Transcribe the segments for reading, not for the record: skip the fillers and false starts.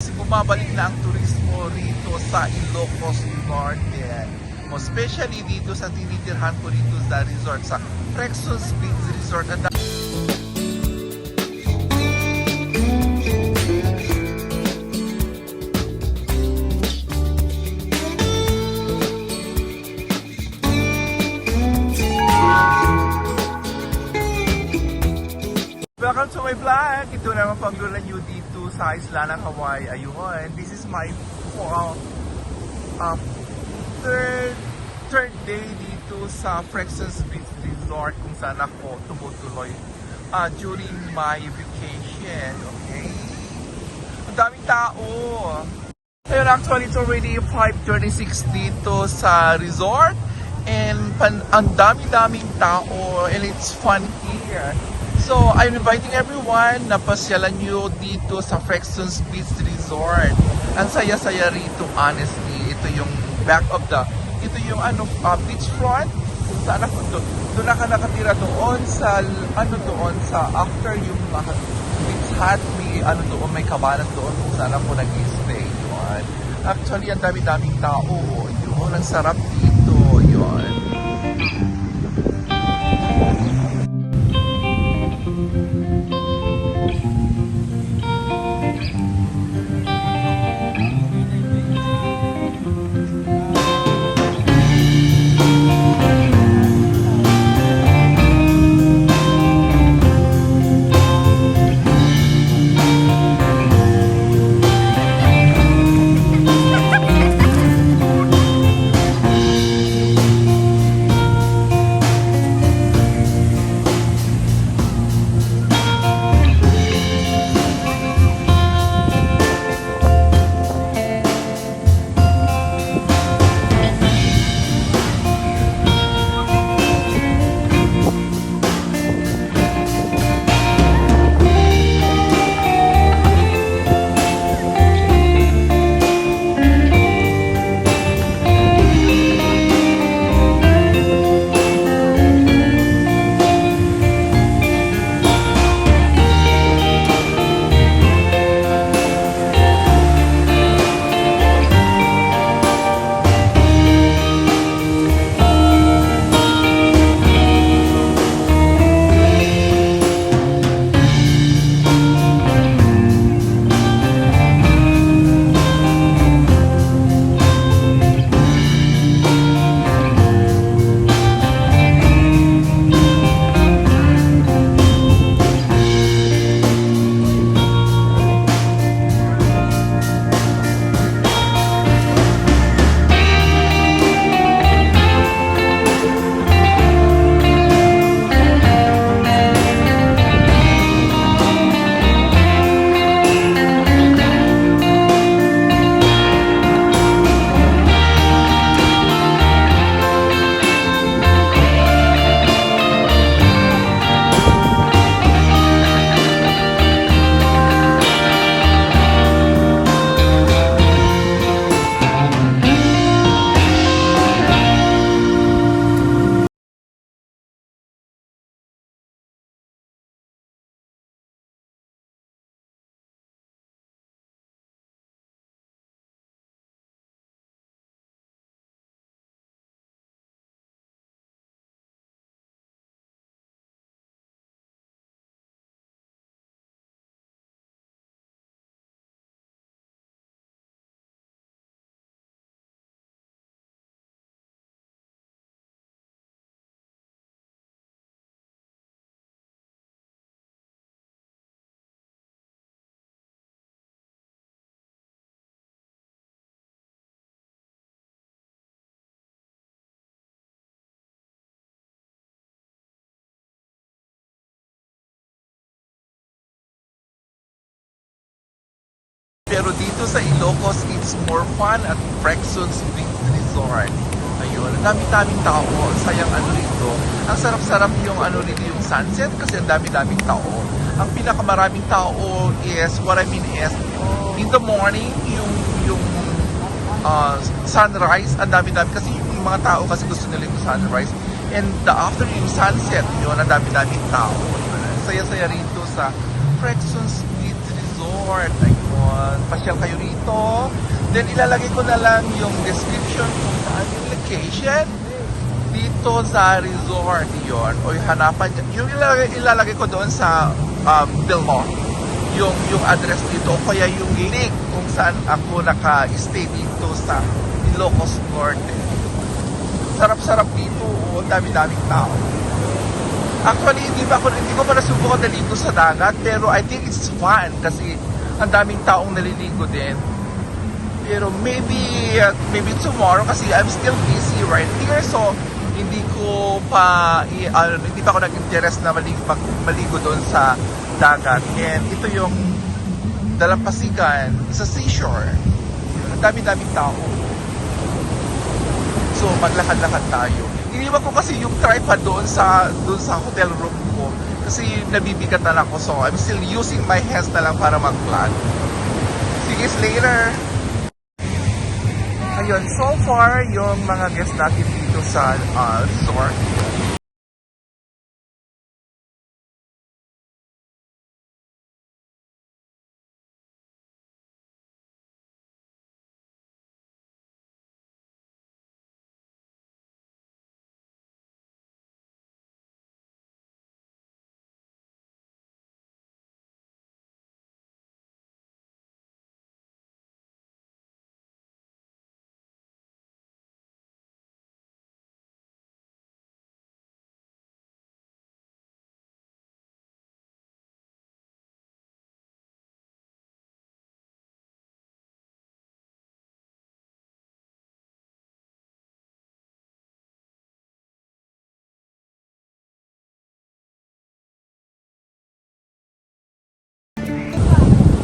kasi bumabalik na ang turismo rito sa Ilocos Norte. Mo especially dito sa tinitirhan ko dito sa resort sa Frexons Beach Resort. Welcome to my vlog! Ito naman panggulan nyo dito sa isla ng Hawaii. Ayun, this is my third day dito sa Frexons Beach Resort kung saan ako tumutuloy during my vacation. Okay? Ang daming tao! Ayun, actually it's already 5:36 dito sa resort and ang dami-daming tao and it's fun here. So, I'm inviting everyone na pasyalan nyo dito sa Frexons Beach Resort. Ang saya-saya rito, honestly. Ito yung ito yung beachfront. Kung saan ako doon ako nakatira doon sa, after yung beach hut, may kabanan doon kung saan ako nag-stay. Yun. Actually, ang dami-daming tao. Yun, ang sarap dito. Yun. Pero dito sa Ilocos, it's more fun at Frexons Beach Resort. Ayun, ang dami-daming tao. Sayang rito. Ang sarap-sarap yung rito yung sunset kasi ang dami-daming tao. Ang pinakamaraming tao is, in the morning, yung sunrise, ang dami-dami kasi yung mga tao kasi gusto nila yung sunrise. And the afternoon sunset, yun, ang dami-daming tao. Saya-saya rito sa Frexons Beach Resort. Resort. Ayun, pasyal kayo rito. Then ilalagay ko na lang yung description kung saan yung location dito sa resort yon. O hanapan yung ilalagay ko doon sa below yung address dito o kaya yung link kung saan ako naka-stay dito sa Ilocos Norte. Sarap-sarap dito, o dami-daming tao. Actually, hindi ko pa nasubukan naligo sa dagat, pero I think it's fun kasi ang daming taong naliligo din. Pero maybe tomorrow kasi I'm still busy right here, so hindi pa ako nag-interest na maligo doon sa dagat. And ito yung dalampasigan sa seashore. Ang dami-daming tao. So maglakad-lakad tayo. Iniwan ko kasi yung tripod doon sa hotel room ko kasi nabibigatan ako, so I'm still using my hands na lang para mag-vlog. See you guys later! Ayun, so far yung mga guests natin dito sa resort.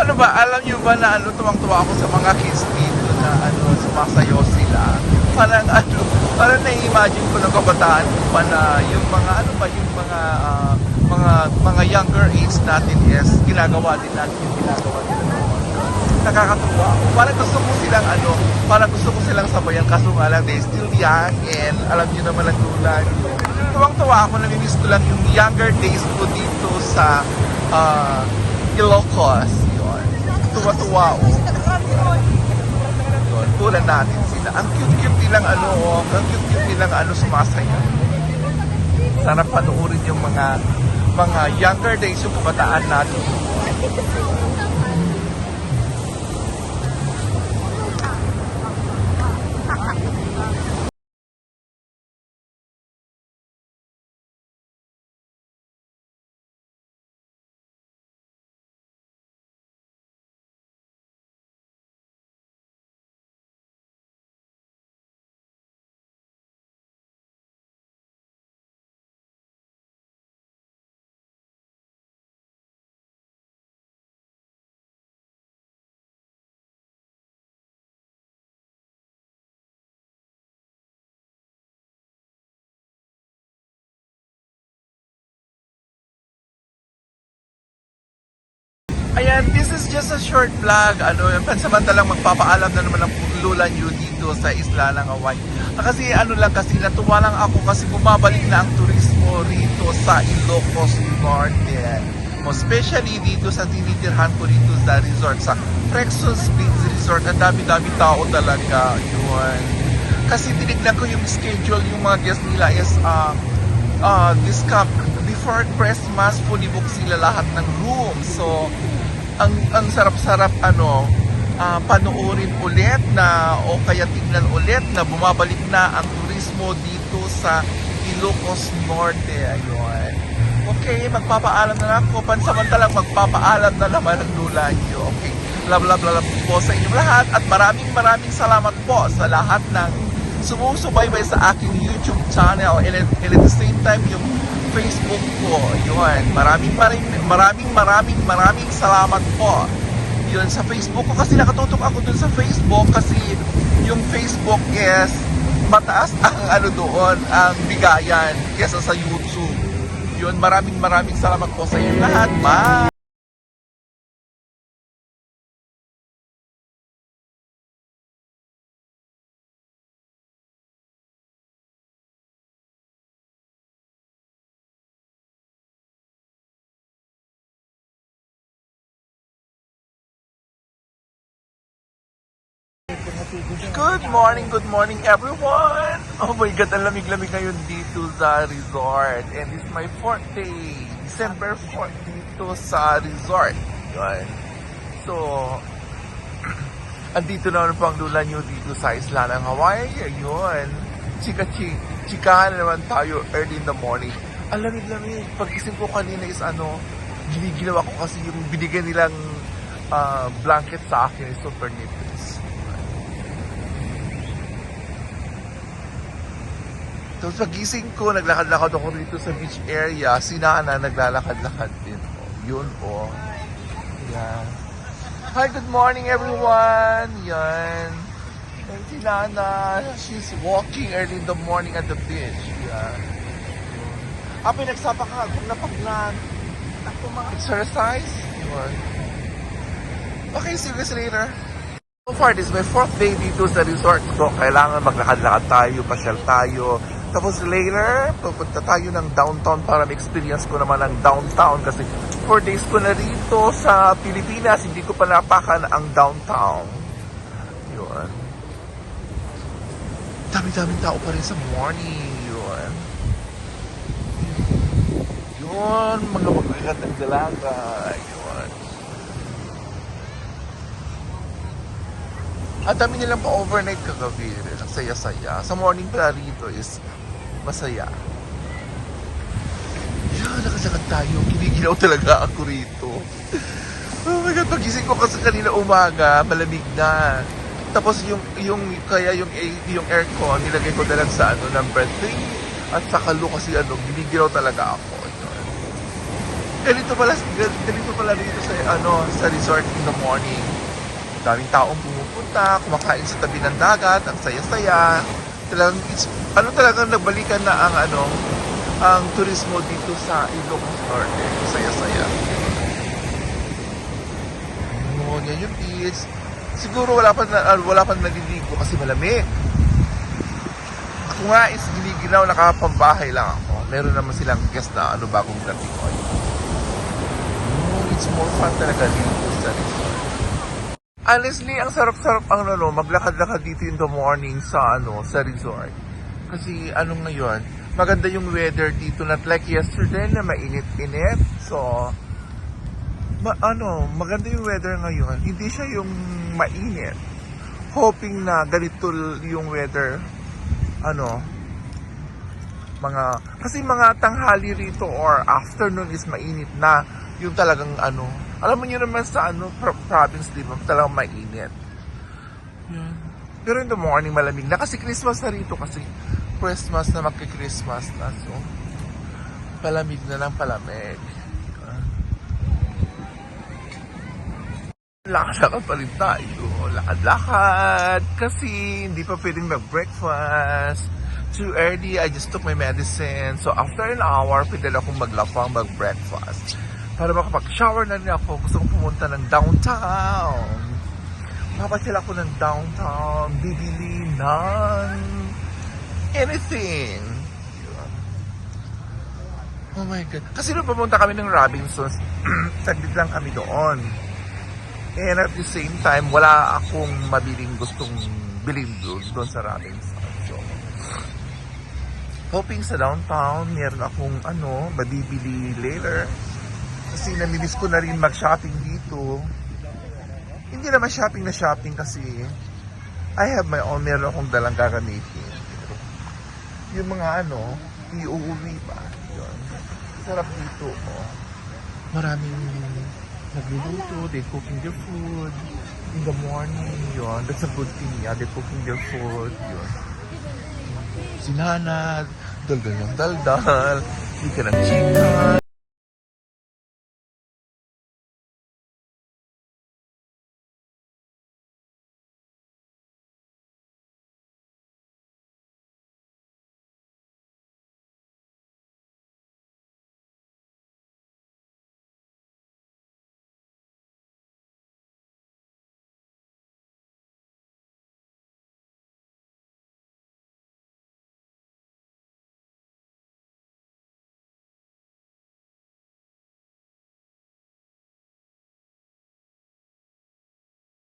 Ano ba, alam nyo ba na tuwang-tuwa ako sa mga kids dito na sumasayaw sila. Parang na-imagine ko ng kabataan ko pa na yung mga mga younger age natin is ginagawa din natin yung ginagawa nila noon. Nakakatuwa ako. Parang gusto ko silang sabayan kaso nga lang they still young and alam niyo naman ang lula nyo. Tuwang-tuwa ako, namimiss ko lang yung younger days ko dito sa Ilocos. Yun. Tuwa-tuwa ako. Yun. Tulad natin sila. Ang cute-cute nilang sumasaya. Sana panoorin yung mga younger days yung kabataan natin. Ayan, this is just a short vlog. Pansamantalang magpapaalam na naman ang lula nyo dito sa isla ng Hawaii. Kasi natuwa lang ako kasi bumabalik na ang turismo rito sa Ilocos Norte. Especially dito sa tinitirhan ko dito sa resort, sa Frexos Beach Resort. Ang dami-dami tao talaga. Yun. Kasi tinignan ko yung schedule, yung mga guests nila is before Christmas, fully book sila lahat ng room. So, ang sarap-sarap panoorin ulit o kaya tingnan ulit na bumabalik na ang turismo dito sa Ilocos Norte. Ayun. Okay, magpapaalam na lang ako. Pansamantalang magpapaalam na naman ang lula nyo. Okay, love po sa inyong lahat at maraming salamat po sa lahat ng sumusubaybay sa aking YouTube channel and at the same time yung Facebook ko. Yun. Maraming salamat po. Yun, sa Facebook ko kasi nakatutok ako dun sa Facebook kasi yung Facebook is mataas ang doon, ang bigayan kesa sa YouTube. Yun, maraming salamat po sa inyo lahat. Bye! Good morning everyone! Oh my God, ang lamig-lamig ngayon dito sa resort. And this is my 4th day, December 4th dito sa resort. Yun. So, andito na po ang lula nyo dito sa isla ng Hawaii. Ayun. Chikahan na naman tayo early in the morning. Ang lamig-lamig. Pag-isip ko kanina is ginigilaw ako kasi yung binigyan nilang blanket sa akin is super nipis. Tapos pagising ko, naglakad-lakad ako rito sa beach area. Si Nana naglalakad-lakad din. Yun po. Yan. Hi, good morning everyone! Yan. And si Nana, she's walking early in the morning at the beach. Yan. Pinagsapa ka, kung napaglan. Ako exercise. Yan. Okay, see you guys later. So far, this is my 4th day dito sa resort ko. Kailangan maglakad-lakad tayo, pasyal tayo. Tapos later, pupunta tayo ng downtown para ma-experience ko naman ang downtown kasi 4 days ko na rito sa Pilipinas, hindi ko pa napakan ang downtown. Yun. Dami-daming tao pa rin sa morning. Yun. Yun, mga magkakat ng dalaga. Yun. At dami nilang pa-overnight kagabi rin. Ang saya-saya. Sa morning pala rito is masaya. Yan, nakasakad tayo. Kinigilaw talaga ako rito. Oh my God, pagising ko kasi kanina umaga, malamig na. Tapos yung aircon, nilagay ko na lang sa number 3 at sa kalo kasi ginigilaw talaga ako. Ganito pala dito sa resort in the morning. Daming taong pumupunta, kumakain sa tabi ng dagat, ang saya-saya. Talagang nagbalikan na ang turismo dito sa Ilocos Norte. Saya-saya. Yan yung beach. Siguro wala pa naliligo kasi malamig. Ako nga is ginigilaw, nakapambahay lang ako. Meron naman silang guest na bagong dating ko. It's more fun talaga dito sa resort. Honestly, ang sarap-sarap maglakad-lakad dito in the morning sa resort. Kasi ngayon, maganda yung weather dito, not like yesterday na mainit-init. So, maganda yung weather ngayon. Hindi siya yung mainit. Hoping na ganito yung weather, kasi mga tanghali rito or afternoon is mainit na. Yung talagang alam mo nyo naman sa province, di ba? Talagang mainit. Yan. Pero in the morning, malamig na. Kasi Christmas na rito. Kasi Christmas na, magki-Christmas na. So, palamig na lang palamig. Lakad-lakad pa rin tayo. Lakad-lakad. Kasi hindi pa pwedeng mag-breakfast. Too early, I just took my medicine. So, after an hour, pwede akong maglapang mag-breakfast. Para makapag-shower na rin ako, gusto kong pumunta ng downtown. Mapasyal ako ng downtown, bibili ng anything. Oh my God. Kasi nung pumunta kami ng Robinsons, saglit lang kami doon. And at the same time, wala akong mabiling gustong bilhin doon sa Robinsons. So, hoping sa downtown, meron akong mabibili later. Kasi namimiss ko na rin mag-shopping dito. Hindi naman shopping na shopping kasi I have my own, meron akong dalang gagamitin. Yung mga iuuwi pa. Yun. Sarap dito. Oh. Maraming nagluluto, they cooking their food in the morning. Yun. That's a good thing. Yeah, they cooking their food. Yun. Si Nana, daldal ng daldal. Hindi ka ng chicken.